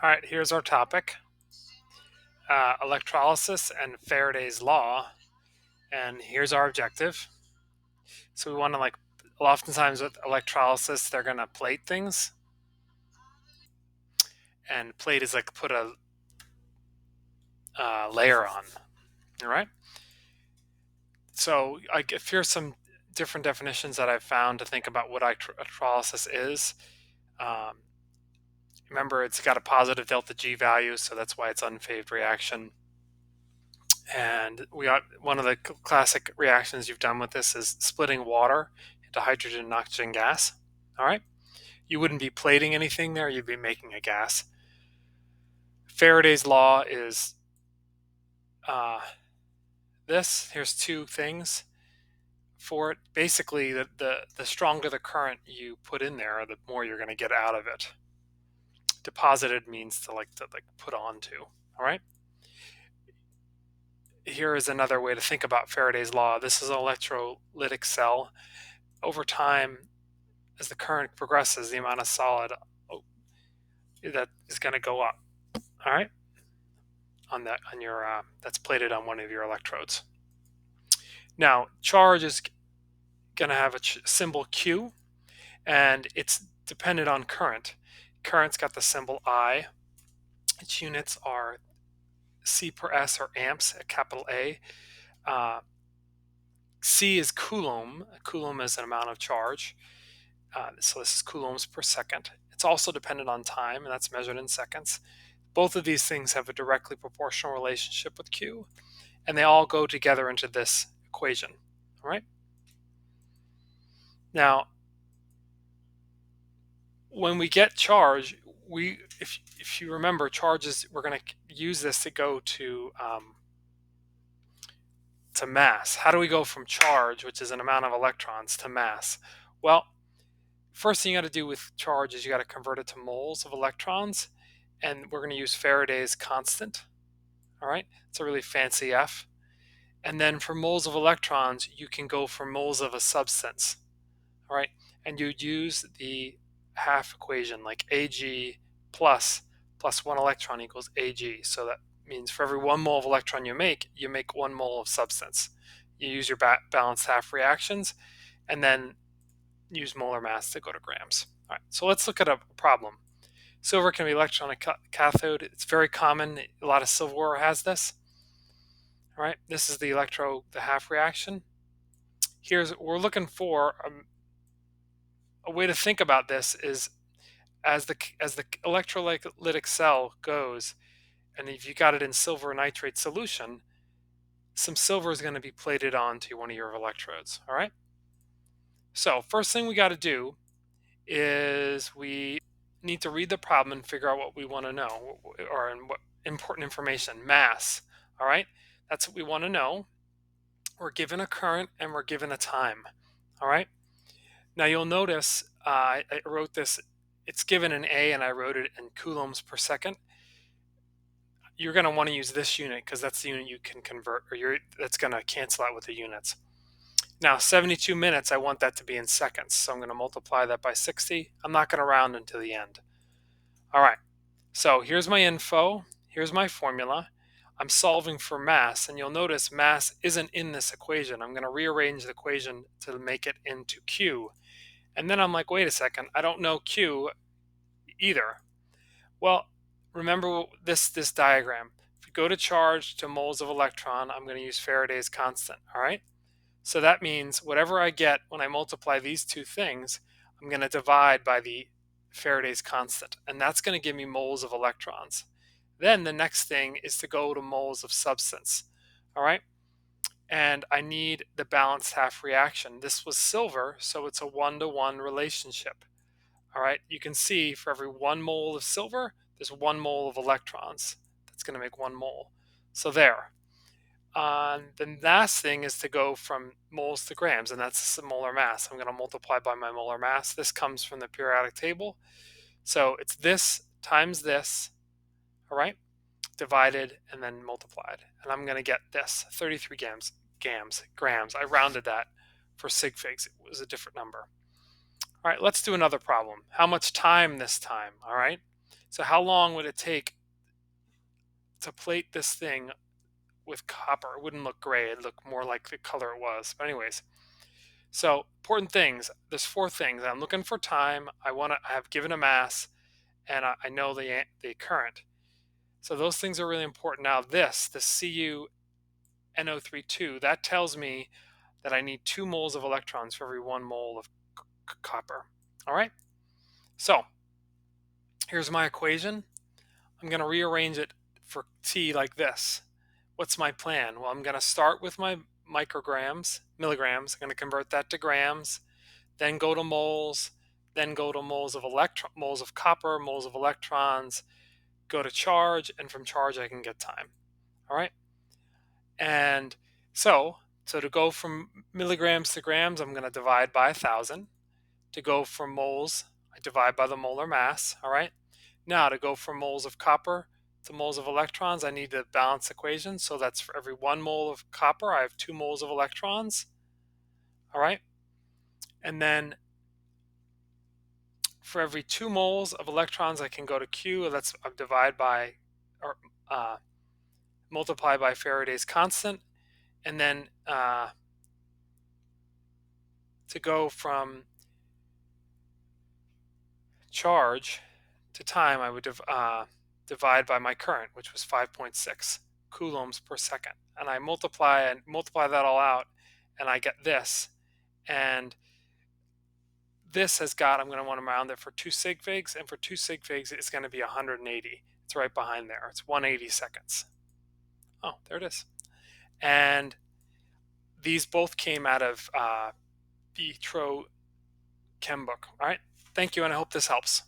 All right, here's our topic, electrolysis and Faraday's law. And here's our objective. So we want to oftentimes with electrolysis, they're going to plate things. And plate is like put a layer on, all right? So here's some different definitions that I've found to think about what electrolysis is. Um, Remember, it's got a positive delta G value, so that's why it's unfaved reaction. And we got one of the classic reactions you've done with this is splitting water into hydrogen and oxygen gas. All right. You wouldn't be plating anything there, you'd be making a gas. Faraday's law is this. Here's two things for it. Basically, the stronger the current you put in there, the more you're going to get out of it. Deposited means to put onto. All right. Here is another way to think about Faraday's law. This is an electrolytic cell. Over time, as the current progresses, the amount of solid that is going to go up. All right, on your that's plated on one of your electrodes. Now, charge is going to have a symbol Q, and it's dependent on current. Current's got the symbol I. Its units are C per S or amps, a capital A. C is coulomb. A coulomb is an amount of charge. So this is coulombs per second. It's also dependent on time, and that's measured in seconds. Both of these things have a directly proportional relationship with Q, and they all go together into this equation. All right. Now, when we get charge, if you remember, charges, we're going to use this to go to mass. How do we go from charge, which is an amount of electrons, to mass? Well, first thing you got to do with charge is you got to convert it to moles of electrons, and we're going to use Faraday's constant. All right, it's a really fancy F. And then for moles of electrons, you can go for moles of a substance. All right, and you'd use the half equation, like Ag plus 1 electron equals Ag. So that means for every 1 mole of electron you make 1 mole of substance. You use your balanced half reactions, and then use molar mass to go to grams. All right, so let's look at a problem. Silver can be electronic cathode. It's very common. A lot of silverware has this. All right, this is the half reaction. We're looking for a way to think about this is as the electrolytic cell goes, and if you got it in silver nitrate solution, some silver is going to be plated onto one of your electrodes. All right. So first thing we got to do is we need to read the problem and figure out what we want to know, or what important information. Mass. All right. That's what we want to know. We're given a current and we're given a time. All right. Now you'll notice I wrote this, it's given an A and I wrote it in coulombs per second. You're going to want to use this unit because that's the unit you can convert, or that's going to cancel out with the units. Now 72 minutes, I want that to be in seconds, so I'm going to multiply that by 60. I'm not going to round until the end. All right, so here's my info, here's my formula. I'm solving for mass, and you'll notice mass isn't in this equation. I'm going to rearrange the equation to make it into Q. And then I'm like, wait a second, I don't know Q either. Well, remember this diagram. If you go to charge to moles of electron, I'm going to use Faraday's constant, all right? So that means whatever I get when I multiply these two things, I'm going to divide by the Faraday's constant, and that's going to give me moles of electrons. Then the next thing is to go to moles of substance, all right? And I need the balanced half reaction. This was silver, so it's a 1-to-1 relationship. All right, you can see for every 1 mole of silver, there's 1 mole of electrons. That's going to make 1 mole. So there. The last thing is to go from moles to grams, and that's the molar mass. I'm going to multiply by my molar mass. This comes from the periodic table. So it's this times this, all right, divided and then multiplied. And I'm going to get this, 33 grams. I rounded that for sig figs. It was a different number. All right, let's do another problem. How much time this time? All right, So how long would it take to plate this thing with copper? It wouldn't look gray. It'd look more like the color it was. But anyways, so important things. There's four things. I'm looking for time. I have given a mass, and I know the current. So those things are really important. Now the CuNO32, that tells me that I need 2 moles of electrons for every 1 mole of copper. All right. So here's my equation. I'm going to rearrange it for T like this. What's my plan? Well, I'm going to start with my milligrams. I'm going to convert that to grams, then go to moles, then go to moles of copper, moles of electrons, go to charge, and from charge I can get time. All right? And so to go from milligrams to grams, I'm going to divide by 1,000. To go from moles, I divide by the molar mass. All right? Now, to go from moles of copper to moles of electrons, I need to balance equation. So that's for every 1 mole of copper, I have 2 moles of electrons. All right. And then for every 2 moles of electrons, I can go to Q. That's divide by or multiply by Faraday's constant. And then to go from charge to time, I would divide by my current, which was 5.6 coulombs per second. And I multiply that all out, and I get this. And this has got, I'm going to want to round it for 2 sig figs, and for 2 sig figs, it's going to be 180. It's right behind there. It's 180 seconds. Oh, there it is. And these both came out of the Tro Chem book. All right. Thank you, and I hope this helps.